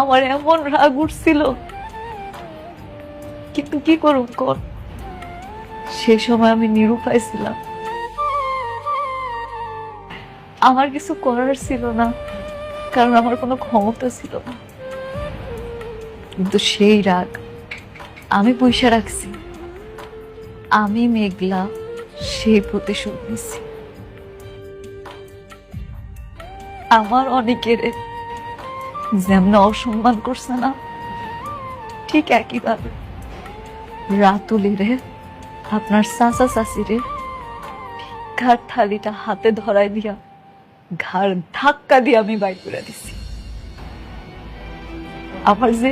আমার এমন রাগ উঠছিল, কিন্তু কি করুম কর, সেই সময় আমি নিরুপায় ছিলাম। আমার কিছু করার ছিল না, কারণ আমার কোনো ক্ষমতা ছিল না। কিন্তু সেই রাগ আমি পয়সা রাখছি। আমি মেঘলা সেই প্রতিশোধ নিছি। আমার অনেকের যেমন অসম্মান করছে না, ঠিক একইভাবে রাতুলিরে, আপনার চাচা চাচিরে ভিক্ষার থালিটা হাতে ধরাই দিয়া ঘাড় ধাক্কা দিয়ে আমি বাইর করে দিছি। আমার যে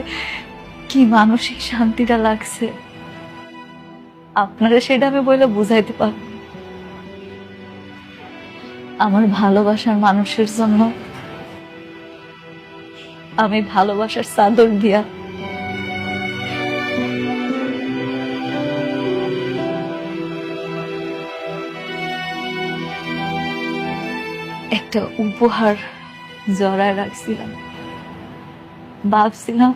কি মানসিক শান্তিটা লাগছে, আপনারা সেটা আমি বলে বুঝাইতে পারব না। আমার ভালোবাসার মানুষের জন্য আমি ভালোবাসার চাদর দিয়া একটা উপহার জড়ায় রাখছিলাম। ভাবছিলাম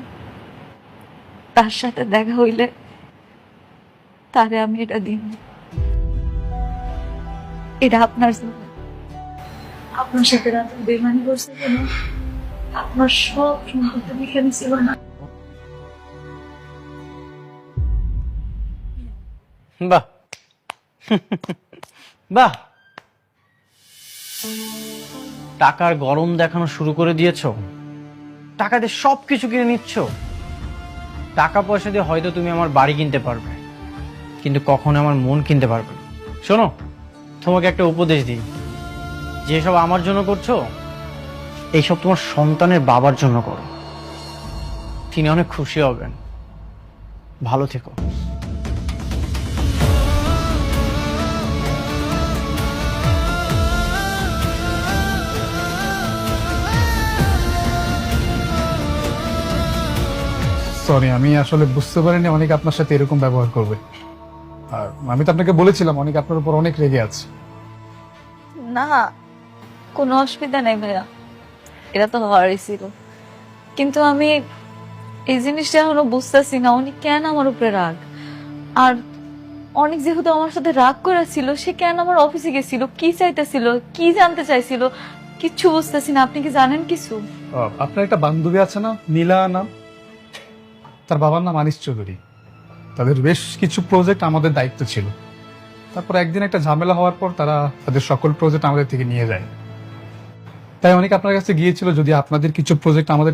তার সাথে দেখা হইলে তারে আমি এটা দিন। এটা আপনার জন্য। আপনার সাথে রাতে বেমানি করছে কেন? আপনার সব সম্পত্তি লিখে নিছিল না? বাহ বাহ, টাকার গরম দেখানো শুরু করে দিয়েছো। টাকা দিয়ে সবকিছু কিনে নিচ্ছ। টাকা পয়সা দিয়ে হয়তো তুমি আমার বাড়ি কিনতে পারবে, কিন্তু কখনো আমার মন কিনতে পারবে না। শোনো, তোমাকে একটা উপদেশ দিই, যেসব আমার জন্য করছো এইসব তোমার সন্তানের বাবার জন্য করো। তিনি অনেক খুশি হবেন। ভালো থেকো। সরি, আমি আসলে বুঝতে পারিনি অনেক আপনার সাথে এরকম ব্যবহার করবে। আর আমি তো আপনাকে বলেছিলাম অনেক আপনার উপর অনেক রেগে আছে। না, কোনো অসুবিধা নেই ভাইয়া, এটা তো হওয়ারই ছিল। কিন্তু আমি এই জিনিসটা এখনো বুঝতেছি না, উনি কেন আমার উপরে রাগ। আর অনেক যেহেতু আমার সাথে রাগ করেছিল, সে কেন আমার অফিসে গেছিল, কি চাইতেছিল, কি জানতে চাইছিল, কিচ্ছু বুঝতেছি না। আপনি কি জানেন কিছু? আপনার একটা বান্ধবী আছে না, নীলা নাম, তার বাবার নাম আনিস চৌধুরী। তাদের বেশ কিছু প্রজেক্ট আমাদের দায়িত্ব ছিল। তারপর একদিন একটা ঝামেলা হওয়ার পর তারা তাদের সকল প্রজেক্ট আমাদের থেকে নিয়ে যায়। তাই অনেক আপনার কাছে গিয়েছিল যদি আপনাদের কিছু প্রজেক্ট আমাদের